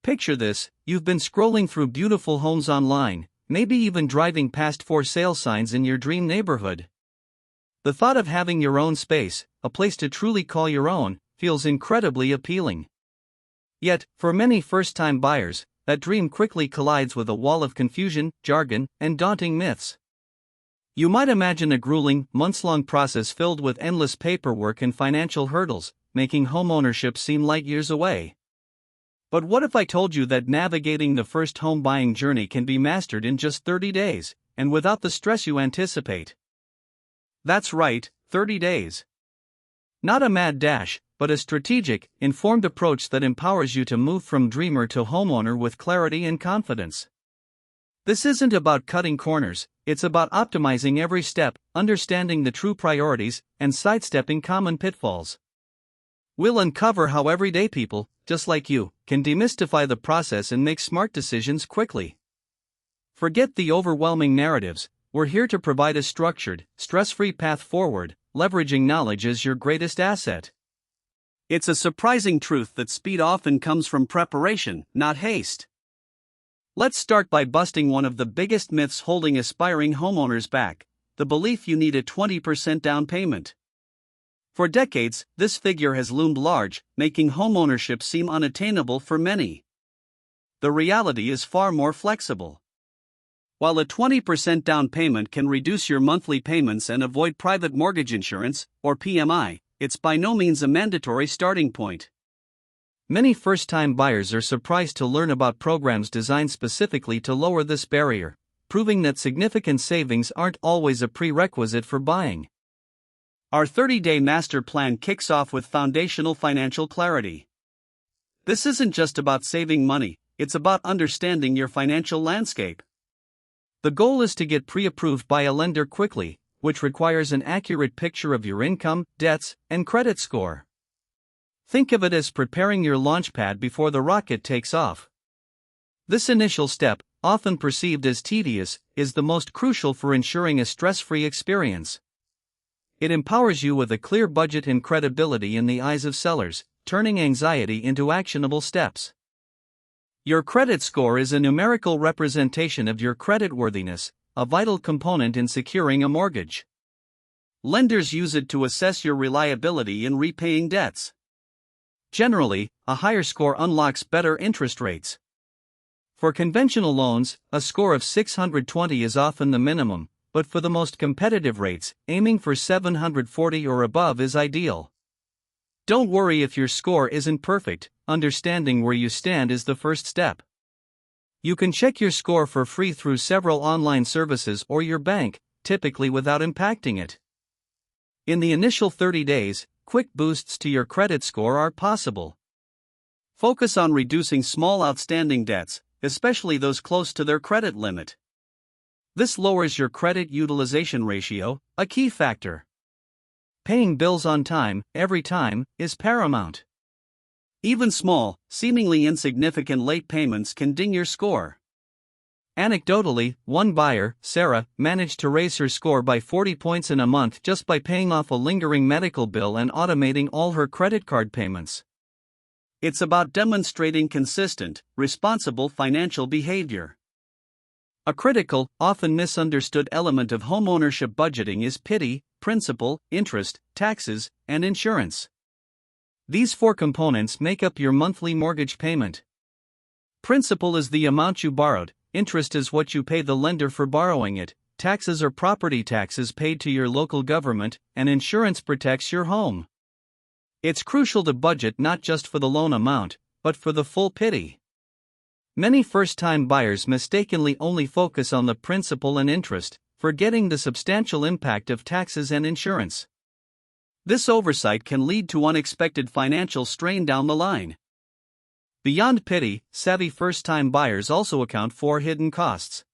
Picture this: you've been scrolling through beautiful homes online, maybe even driving past for sale signs in your dream neighborhood. The thought of having your own space, a place to truly call your own, feels incredibly appealing. Yet, for many first-time buyers, that dream quickly collides with a wall of confusion, jargon, and daunting myths. You might imagine a grueling, months-long process filled with endless paperwork and financial hurdles, making homeownership seem light years away. But what if I told you that navigating the first home buying journey can be mastered in just 30 days, and without the stress you anticipate? That's right, 30 days. Not a mad dash, but a strategic, informed approach that empowers you to move from dreamer to homeowner with clarity and confidence. This isn't about cutting corners, it's about optimizing every step, understanding the true priorities, and sidestepping common pitfalls. We'll uncover how everyday people, just like you, can demystify the process and make smart decisions quickly. Forget the overwhelming narratives. We're here to provide a structured, stress-free path forward, leveraging knowledge as your greatest asset. It's a surprising truth that speed often comes from preparation, not haste. Let's start by busting one of the biggest myths holding aspiring homeowners back: the belief you need a 20% down payment. For decades, this figure has loomed large, making homeownership seem unattainable for many. The reality is far more flexible. While a 20% down payment can reduce your monthly payments and avoid private mortgage insurance, or PMI, it's by no means a mandatory starting point. Many first-time buyers are surprised to learn about programs designed specifically to lower this barrier, proving that significant savings aren't always a prerequisite for buying. Our 30-day master plan kicks off with foundational financial clarity. This isn't just about saving money, it's about understanding your financial landscape. The goal is to get pre-approved by a lender quickly, which requires an accurate picture of your income, debts, and credit score. Think of it as preparing your launchpad before the rocket takes off. This initial step, often perceived as tedious, is the most crucial for ensuring a stress-free experience. It empowers you with a clear budget and credibility in the eyes of sellers, turning anxiety into actionable steps. Your credit score is a numerical representation of your creditworthiness, a vital component in securing a mortgage. Lenders use it to assess your reliability in repaying debts. Generally, a higher score unlocks better interest rates. For conventional loans, a score of 620 is often the minimum, but for the most competitive rates, aiming for 740 or above is ideal. Don't worry if your score isn't perfect, understanding where you stand is the first step. You can check your score for free through several online services or your bank, typically without impacting it. In the initial 30 days, quick boosts to your credit score are possible. Focus on reducing small outstanding debts, especially those close to their credit limit. This lowers your credit utilization ratio, a key factor. Paying bills on time, every time, is paramount. Even small, seemingly insignificant late payments can ding your score. Anecdotally, one buyer, Sarah, managed to raise her score by 40 points in a month just by paying off a lingering medical bill and automating all her credit card payments. It's about demonstrating consistent, responsible financial behavior. A critical, often misunderstood element of homeownership budgeting is PITI, principal, interest, taxes, and insurance. These four components make up your monthly mortgage payment. Principal is the amount you borrowed, interest is what you pay the lender for borrowing it, taxes are property taxes paid to your local government, and insurance protects your home. It's crucial to budget not just for the loan amount, but for the full PITI. Many first-time buyers mistakenly only focus on the principal and interest, forgetting the substantial impact of taxes and insurance. This oversight can lead to unexpected financial strain down the line. Beyond PITI, savvy first-time buyers also account for hidden costs.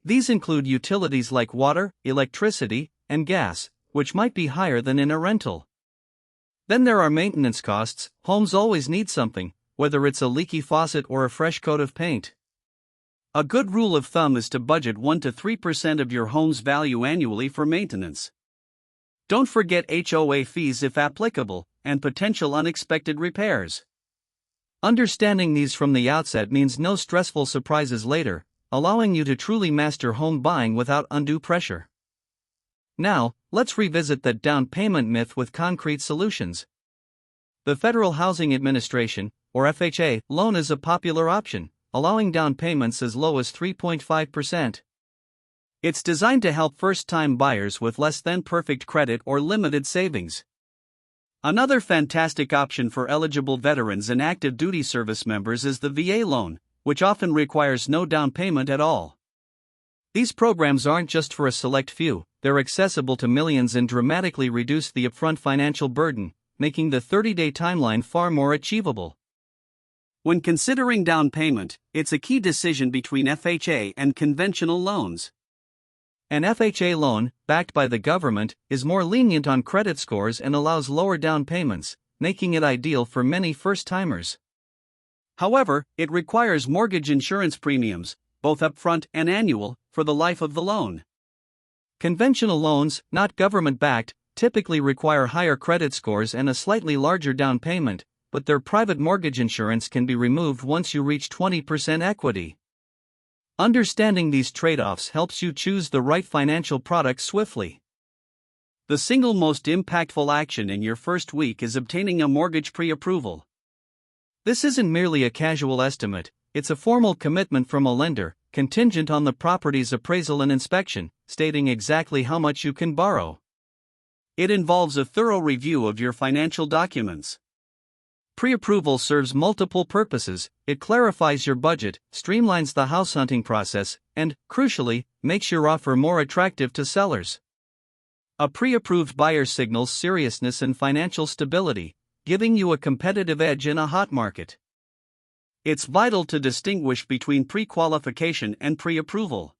These include utilities like water, electricity, and gas, which might be higher than in a rental. Then there are maintenance costs. Homes always need something, whether it's a leaky faucet or a fresh coat of paint. A good rule of thumb is to budget 1 to 3% of your home's value annually for maintenance. Don't forget HOA fees if applicable, and potential unexpected repairs. Understanding these from the outset means no stressful surprises later, allowing you to truly master home buying without undue pressure. Now, let's revisit that down payment myth with concrete solutions. The Federal Housing Administration, or FHA, loan is a popular option, allowing down payments as low as 3.5%. It's designed to help first-time buyers with less than perfect credit or limited savings. Another fantastic option for eligible veterans and active duty service members is the VA loan, which often requires no down payment at all. These programs aren't just for a select few, they're accessible to millions and dramatically reduce the upfront financial burden, making the 30-day timeline far more achievable. When considering down payment, it's a key decision between FHA and conventional loans. An FHA loan, backed by the government, is more lenient on credit scores and allows lower down payments, making it ideal for many first-timers. However, it requires mortgage insurance premiums, both upfront and annual, for the life of the loan. Conventional loans, not government-backed, typically require higher credit scores and a slightly larger down payment, but their private mortgage insurance can be removed once you reach 20% equity. Understanding these trade-offs helps you choose the right financial product swiftly. The single most impactful action in your first week is obtaining a mortgage pre-approval. This isn't merely a casual estimate, it's a formal commitment from a lender, contingent on the property's appraisal and inspection, stating exactly how much you can borrow. It involves a thorough review of your financial documents. Pre-approval serves multiple purposes. It clarifies your budget, streamlines the house hunting process, and, crucially, makes your offer more attractive to sellers. A pre-approved buyer signals seriousness and financial stability, giving you a competitive edge in a hot market. It's vital to distinguish between pre-qualification and pre-approval.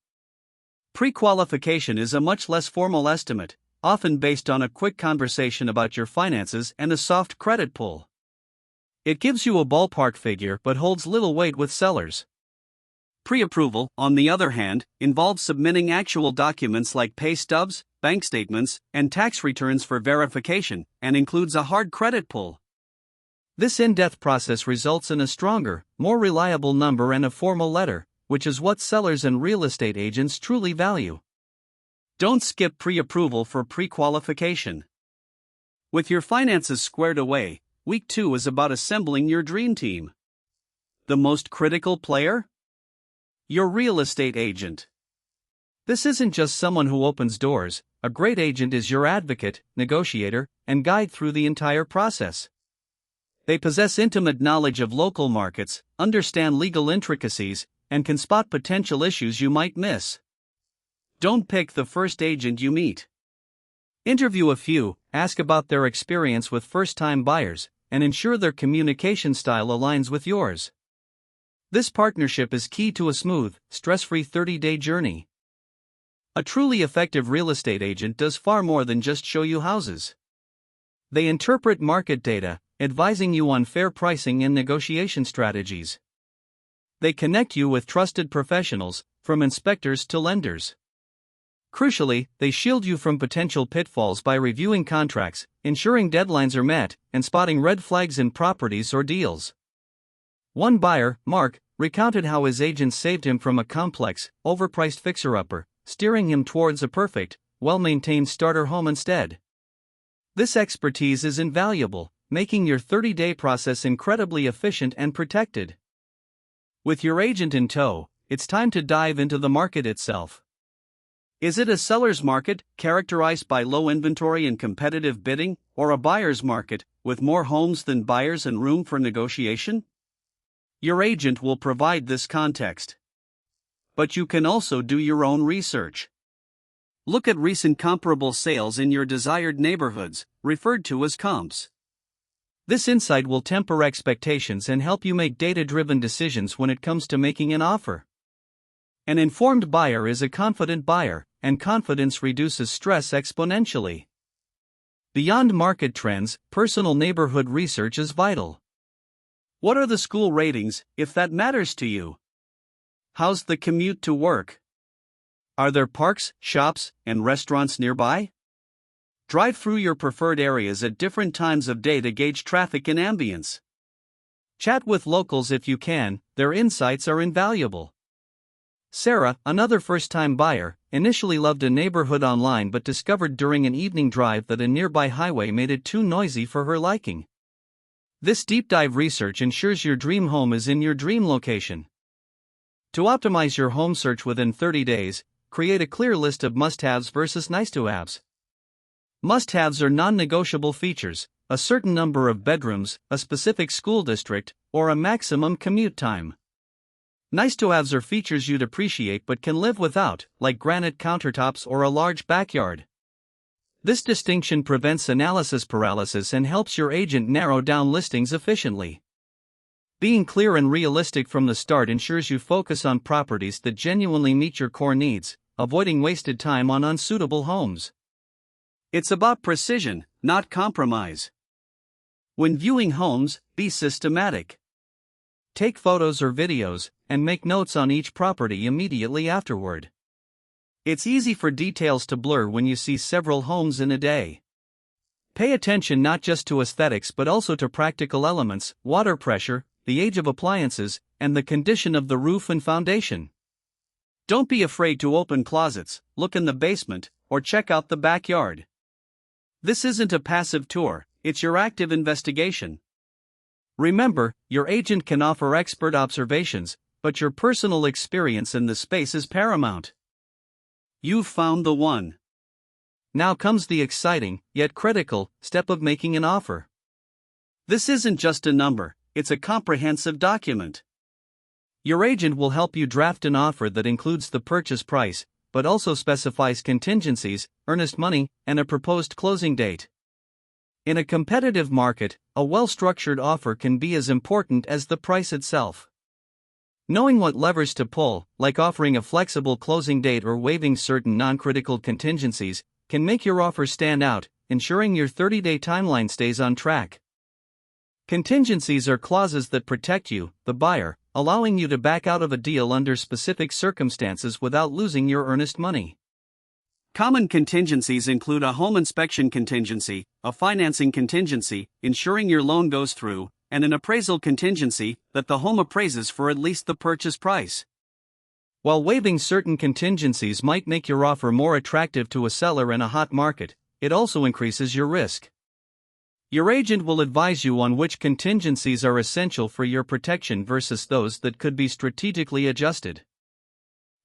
Pre-qualification is a much less formal estimate, often based on a quick conversation about your finances and a soft credit pull. It gives you a ballpark figure but holds little weight with sellers. Pre-approval, on the other hand, involves submitting actual documents like pay stubs, bank statements, and tax returns for verification, and includes a hard credit pull. This in-depth process results in a stronger, more reliable number and a formal letter, which is what sellers and real estate agents truly value. Don't skip pre-approval for pre-qualification. With your finances squared away, Week 2 is about assembling your dream team. The most critical player? Your real estate agent. This isn't just someone who opens doors. A great agent is your advocate, negotiator, and guide through the entire process. They possess intimate knowledge of local markets, understand legal intricacies, and can spot potential issues you might miss. Don't pick the first agent you meet. Interview a few, ask about their experience with first-time buyers, and ensure their communication style aligns with yours. This partnership is key to a smooth, stress-free 30-day journey. A truly effective real estate agent does far more than just show you houses. They interpret market data, advising you on fair pricing and negotiation strategies. They connect you with trusted professionals, from inspectors to lenders. Crucially, they shield you from potential pitfalls by reviewing contracts, ensuring deadlines are met, and spotting red flags in properties or deals. One buyer, Mark, recounted how his agent saved him from a complex, overpriced fixer-upper, steering him towards a perfect, well-maintained starter home instead. This expertise is invaluable, making your 30-day process incredibly efficient and protected. With your agent in tow, it's time to dive into the market itself. Is it a seller's market, characterized by low inventory and competitive bidding, or a buyer's market, with more homes than buyers and room for negotiation? Your agent will provide this context. But you can also do your own research. Look at recent comparable sales in your desired neighborhoods, referred to as comps. This insight will temper expectations and help you make data-driven decisions when it comes to making an offer. An informed buyer is a confident buyer, and confidence reduces stress exponentially. Beyond market trends, personal neighborhood research is vital. What are the school ratings, if that matters to you? How's the commute to work? Are there parks, shops, and restaurants nearby? Drive through your preferred areas at different times of day to gauge traffic and ambience. Chat with locals if you can, their insights are invaluable. Sarah, another first-time buyer, initially loved a neighborhood online but discovered during an evening drive that a nearby highway made it too noisy for her liking. This deep dive research ensures your dream home is in your dream location. To optimize your home search within 30 days, create a clear list of must-haves versus nice-to-haves. Must-haves are non-negotiable features: a certain number of bedrooms, a specific school district, or a maximum commute time. Nice-to-haves are features you'd appreciate but can live without, like granite countertops or a large backyard. This distinction prevents analysis paralysis and helps your agent narrow down listings efficiently. Being clear and realistic from the start ensures you focus on properties that genuinely meet your core needs, avoiding wasted time on unsuitable homes. It's about precision, not compromise. When viewing homes, be systematic. Take photos or videos, and make notes on each property immediately afterward. It's easy for details to blur when you see several homes in a day. Pay attention not just to aesthetics but also to practical elements: water pressure, the age of appliances, and the condition of the roof and foundation. Don't be afraid to open closets, look in the basement, or check out the backyard. This isn't a passive tour, it's your active investigation. Remember, your agent can offer expert observations, but your personal experience in the space is paramount. You've found the one. Now comes the exciting, yet critical, step of making an offer. This isn't just a number, it's a comprehensive document. Your agent will help you draft an offer that includes the purchase price, but also specifies contingencies, earnest money, and a proposed closing date. In a competitive market, a well-structured offer can be as important as the price itself. Knowing what levers to pull, like offering a flexible closing date or waiving certain non-critical contingencies, can make your offer stand out, ensuring your 30-day timeline stays on track. Contingencies are clauses that protect you, the buyer, allowing you to back out of a deal under specific circumstances without losing your earnest money. Common contingencies include a home inspection contingency, a financing contingency, ensuring your loan goes through, and an appraisal contingency, that the home appraises for at least the purchase price. While waiving certain contingencies might make your offer more attractive to a seller in a hot market, it also increases your risk. Your agent will advise you on which contingencies are essential for your protection versus those that could be strategically adjusted.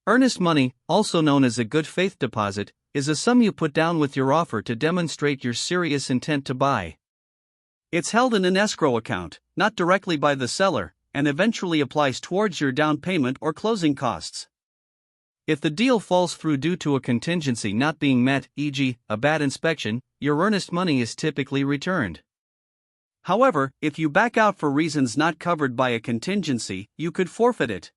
Earnest money, also known as a good faith deposit, is a sum you put down with your offer to demonstrate your serious intent to buy. It's held in an escrow account, not directly by the seller, and eventually applies towards your down payment or closing costs. If the deal falls through due to a contingency not being met, e.g., a bad inspection, your earnest money is typically returned. However, if you back out for reasons not covered by a contingency, you could forfeit it.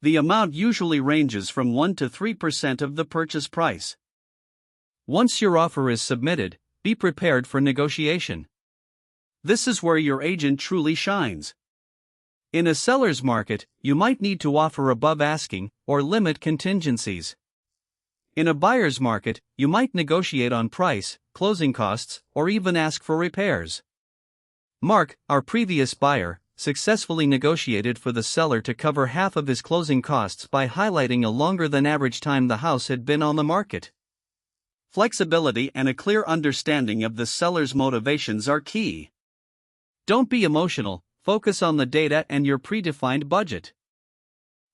The amount usually ranges from 1 to 3% of the purchase price. Once your offer is submitted, be prepared for negotiation. This is where your agent truly shines. In a seller's market, you might need to offer above asking, or limit contingencies. In a buyer's market, you might negotiate on price, closing costs, or even ask for repairs. Mark, our previous buyer, successfully negotiated for the seller to cover half of his closing costs by highlighting a longer than average time the house had been on the market. Flexibility and a clear understanding of the seller's motivations are key. Don't be emotional, focus on the data and your predefined budget.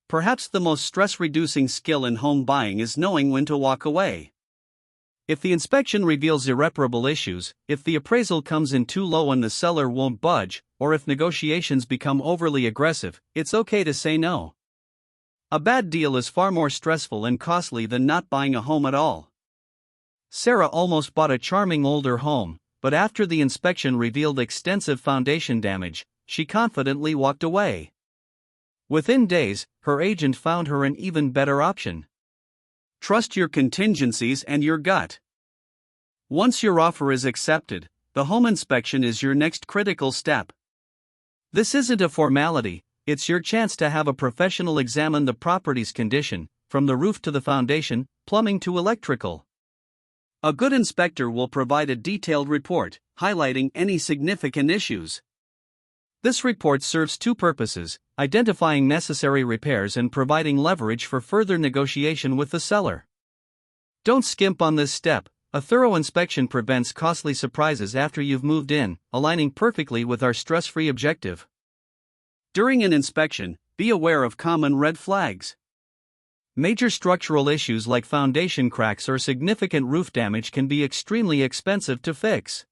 Perhaps the most stress-reducing skill in home buying is knowing when to walk away. If the inspection reveals irreparable issues, if the appraisal comes in too low and the seller won't budge, or if negotiations become overly aggressive, it's okay to say no. A bad deal is far more stressful and costly than not buying a home at all. Sarah almost bought a charming older home, but after the inspection revealed extensive foundation damage, she confidently walked away. Within days, her agent found her an even better option. Trust your contingencies and your gut. Once your offer is accepted, the home inspection is your next critical step. This isn't a formality, it's your chance to have a professional examine the property's condition, from the roof to the foundation, plumbing to electrical. A good inspector will provide a detailed report, highlighting any significant issues. This report serves two purposes: identifying necessary repairs and providing leverage for further negotiation with the seller. Don't skimp on this step. A thorough inspection prevents costly surprises after you've moved in, aligning perfectly with our stress-free objective. During an inspection, be aware of common red flags. Major structural issues like foundation cracks or significant roof damage can be extremely expensive to fix.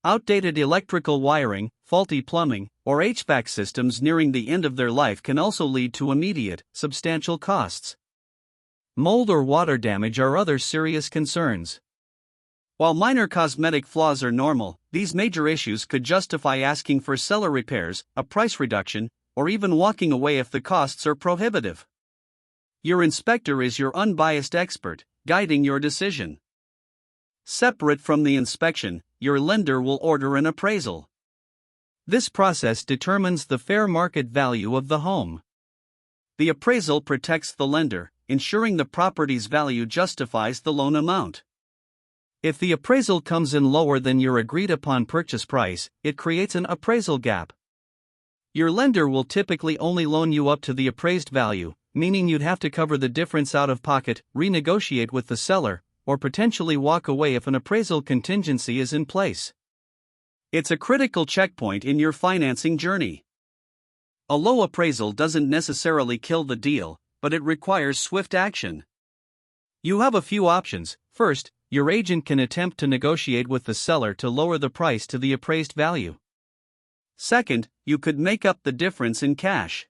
Outdated electrical wiring, faulty plumbing, or HVAC systems nearing the end of their life can also lead to immediate, substantial costs. Mold or water damage are other serious concerns. While minor cosmetic flaws are normal, these major issues could justify asking for seller repairs, a price reduction, or even walking away if the costs are prohibitive. Your inspector is your unbiased expert, guiding your decision. Separate from the inspection, your lender will order an appraisal. This process determines the fair market value of the home. The appraisal protects the lender, ensuring the property's value justifies the loan amount. If the appraisal comes in lower than your agreed-upon purchase price, it creates an appraisal gap. Your lender will typically only loan you up to the appraised value, meaning you'd have to cover the difference out of pocket, renegotiate with the seller, or potentially walk away if an appraisal contingency is in place. It's a critical checkpoint in your financing journey. A low appraisal doesn't necessarily kill the deal, but it requires swift action. You have a few options. First, your agent can attempt to negotiate with the seller to lower the price to the appraised value. Second, you could make up the difference in cash.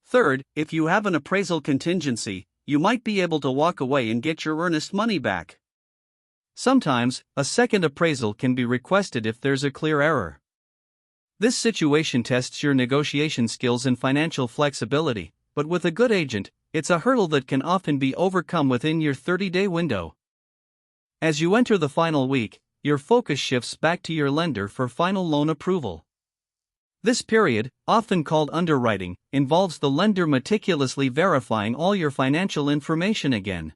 Third, if you have an appraisal contingency, you might be able to walk away and get your earnest money back. Sometimes, a second appraisal can be requested if there's a clear error. This situation tests your negotiation skills and financial flexibility, but with a good agent, it's a hurdle that can often be overcome within your 30-day window. As you enter the final week, your focus shifts back to your lender for final loan approval. This period, often called underwriting, involves the lender meticulously verifying all your financial information again.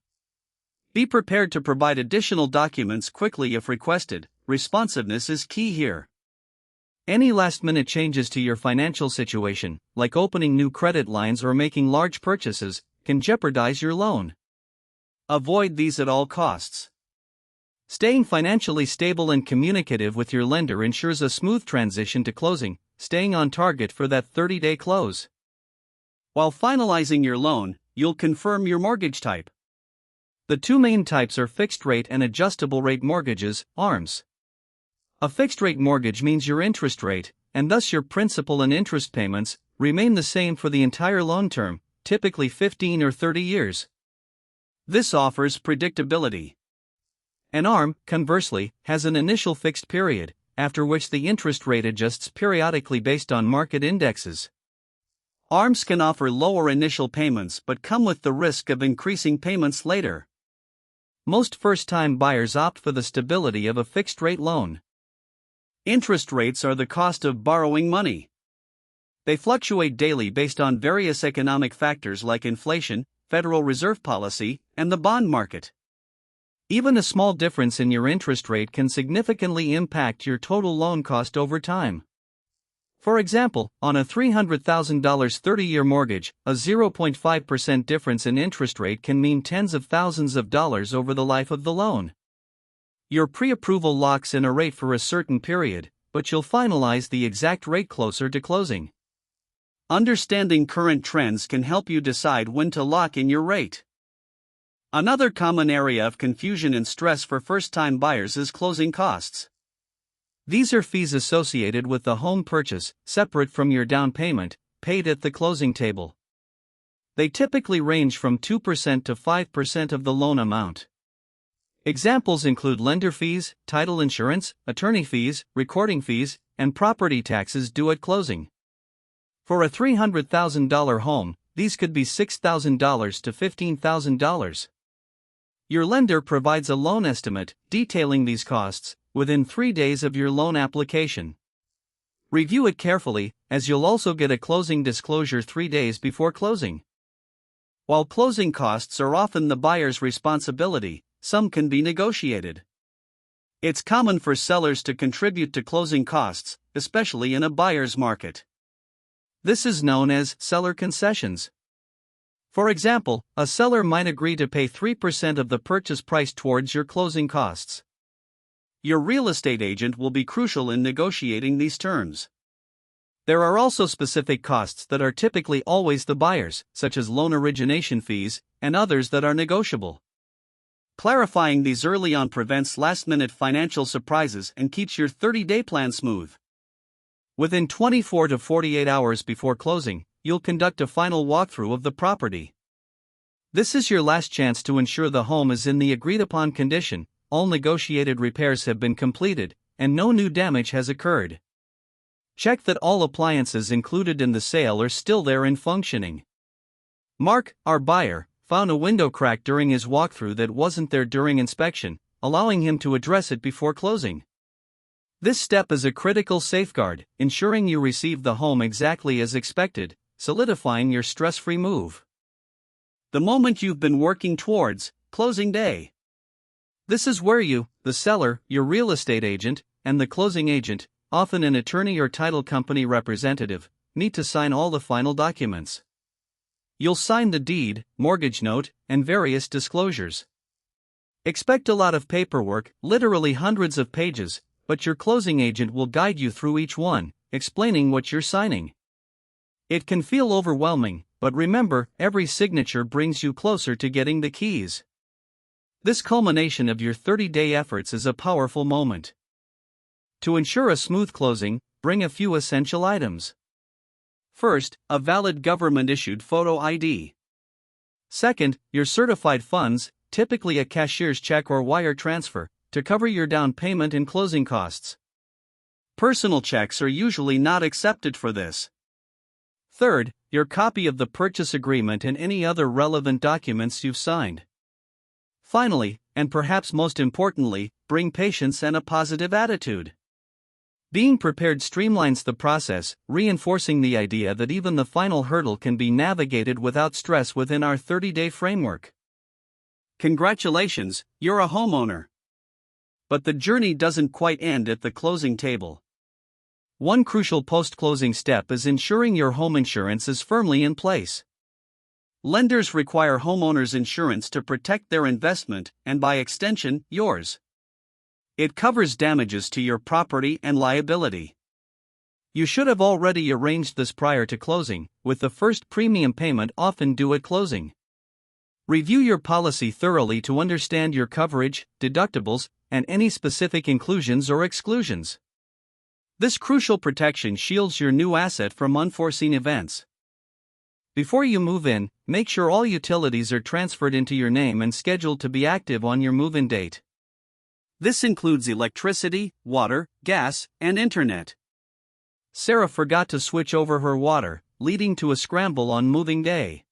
Be prepared to provide additional documents quickly if requested. Responsiveness is key here. Any last-minute changes to your financial situation, like opening new credit lines or making large purchases, can jeopardize your loan. Avoid these at all costs. Staying financially stable and communicative with your lender ensures a smooth transition to closing, staying on target for that 30-day close. While finalizing your loan, you'll confirm your mortgage type. The two main types are fixed-rate and adjustable-rate mortgages, ARMs. A fixed-rate mortgage means your interest rate, and thus your principal and interest payments, remain the same for the entire loan term, typically 15 or 30 years. This offers predictability. An ARM, conversely, has an initial fixed period, after which the interest rate adjusts periodically based on market indexes. ARMs can offer lower initial payments but come with the risk of increasing payments later. Most first-time buyers opt for the stability of a fixed-rate loan. Interest rates are the cost of borrowing money. They fluctuate daily based on various economic factors like inflation, Federal Reserve policy, and the bond market. Even a small difference in your interest rate can significantly impact your total loan cost over time. For example, on a $300,000 30-year mortgage, a 0.5% difference in interest rate can mean tens of thousands of dollars over the life of the loan. Your pre-approval locks in a rate for a certain period, but you'll finalize the exact rate closer to closing. Understanding current trends can help you decide when to lock in your rate. Another common area of confusion and stress for first-time buyers is closing costs. These are fees associated with the home purchase, separate from your down payment, paid at the closing table. They typically range from 2% to 5% of the loan amount. Examples include lender fees, title insurance, attorney fees, recording fees, and property taxes due at closing. For a $300,000 home, these could be $6,000 to $15,000. Your lender provides a loan estimate detailing these costs within 3 days of your loan application. Review it carefully, as you'll also get a closing disclosure 3 days before closing. While closing costs are often the buyer's responsibility, some can be negotiated. It's common for sellers to contribute to closing costs, especially in a buyer's market. This is known as seller concessions. For example, a seller might agree to pay 3% of the purchase price towards your closing costs. Your real estate agent will be crucial in negotiating these terms. There are also specific costs that are typically always the buyer's, such as loan origination fees, and others that are negotiable. Clarifying these early on prevents last-minute financial surprises and keeps your 30-day plan smooth. Within 24 to 48 hours before closing, you'll conduct a final walkthrough of the property. This is your last chance to ensure the home is in the agreed-upon condition, all negotiated repairs have been completed, and no new damage has occurred. Check that all appliances included in the sale are still there and functioning. Mark, our buyer, found a window crack during his walkthrough that wasn't there during inspection, allowing him to address it before closing. This step is a critical safeguard, ensuring you receive the home exactly as expected, solidifying your stress-free move. The moment you've been working towards, closing day. This is where you, the seller, your real estate agent, and the closing agent, often an attorney or title company representative, need to sign all the final documents. You'll sign the deed, mortgage note, and various disclosures. Expect a lot of paperwork, literally hundreds of pages, but your closing agent will guide you through each one, explaining what you're signing. It can feel overwhelming, but remember, every signature brings you closer to getting the keys. This culmination of your 30-day efforts is a powerful moment. To ensure a smooth closing, bring a few essential items. First, a valid government-issued photo ID. Second, your certified funds, typically a cashier's check or wire transfer, to cover your down payment and closing costs. Personal checks are usually not accepted for this. Third, your copy of the purchase agreement and any other relevant documents you've signed. Finally, and perhaps most importantly, bring patience and a positive attitude. Being prepared streamlines the process, reinforcing the idea that even the final hurdle can be navigated without stress within our 30-day framework. Congratulations, you're a homeowner. But the journey doesn't quite end at the closing table. One crucial post-closing step is ensuring your home insurance is firmly in place. Lenders require homeowners insurance to protect their investment and, by extension, yours. It covers damages to your property and liability. You should have already arranged this prior to closing, with the first premium payment often due at closing. Review your policy thoroughly to understand your coverage, deductibles, and any specific inclusions or exclusions. This crucial protection shields your new asset from unforeseen events. Before you move in, make sure all utilities are transferred into your name and scheduled to be active on your move-in date. This includes electricity, water, gas, and internet. Sarah forgot to switch over her water, leading to a scramble on moving day.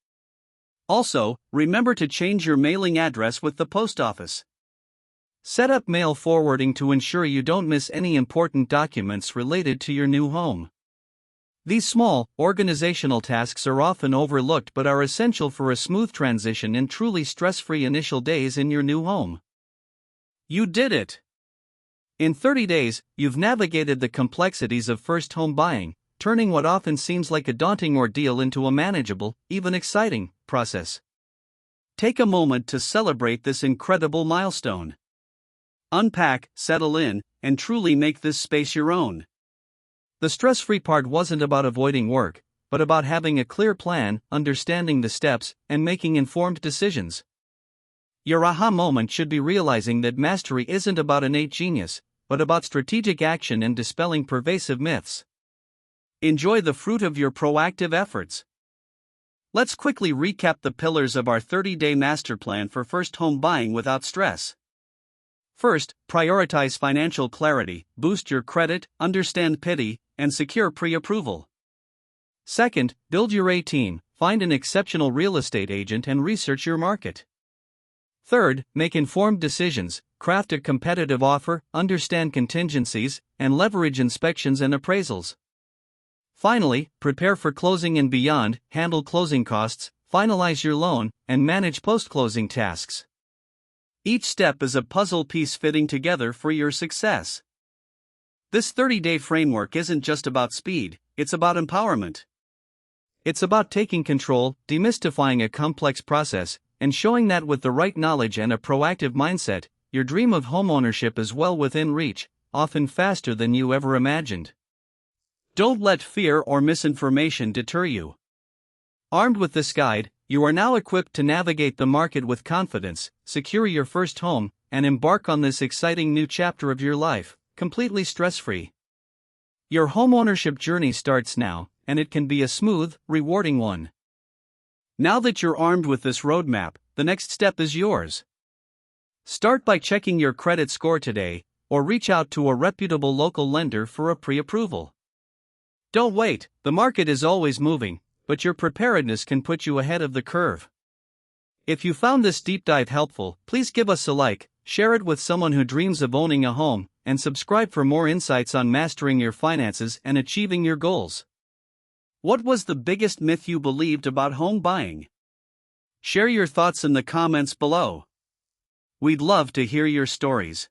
Also, remember to change your mailing address with the post office. Set up mail forwarding to ensure you don't miss any important documents related to your new home. These small, organizational tasks are often overlooked but are essential for a smooth transition and truly stress-free initial days in your new home. You did it! In 30 days, you've navigated the complexities of first home buying, turning what often seems like a daunting ordeal into a manageable, even exciting, process. Take a moment to celebrate this incredible milestone. Unpack, settle in, and truly make this space your own. The stress-free part wasn't about avoiding work, but about having a clear plan, understanding the steps, and making informed decisions. Your aha moment should be realizing that mastery isn't about innate genius, but about strategic action and dispelling pervasive myths. Enjoy the fruit of your proactive efforts. Let's quickly recap the pillars of our 30-day master plan for first home buying without stress. First, prioritize financial clarity, boost your credit, understand pity, and secure pre-approval. Second, build your A-team, find an exceptional real estate agent and research your market. Third, make informed decisions, craft a competitive offer, understand contingencies, and leverage inspections and appraisals. Finally, prepare for closing and beyond, handle closing costs, finalize your loan, and manage post-closing tasks. Each step is a puzzle piece fitting together for your success. This 30-day framework isn't just about speed, it's about empowerment. It's about taking control, demystifying a complex process, and showing that with the right knowledge and a proactive mindset, your dream of homeownership is well within reach, often faster than you ever imagined. Don't let fear or misinformation deter you. Armed with this guide, you are now equipped to navigate the market with confidence, secure your first home, and embark on this exciting new chapter of your life, completely stress-free. Your homeownership journey starts now, and it can be a smooth, rewarding one. Now that you're armed with this roadmap, the next step is yours. Start by checking your credit score today, or reach out to a reputable local lender for a pre-approval. Don't wait, the market is always moving, but your preparedness can put you ahead of the curve. If you found this deep dive helpful, please give us a like, share it with someone who dreams of owning a home, and subscribe for more insights on mastering your finances and achieving your goals. What was the biggest myth you believed about home buying? Share your thoughts in the comments below. We'd love to hear your stories.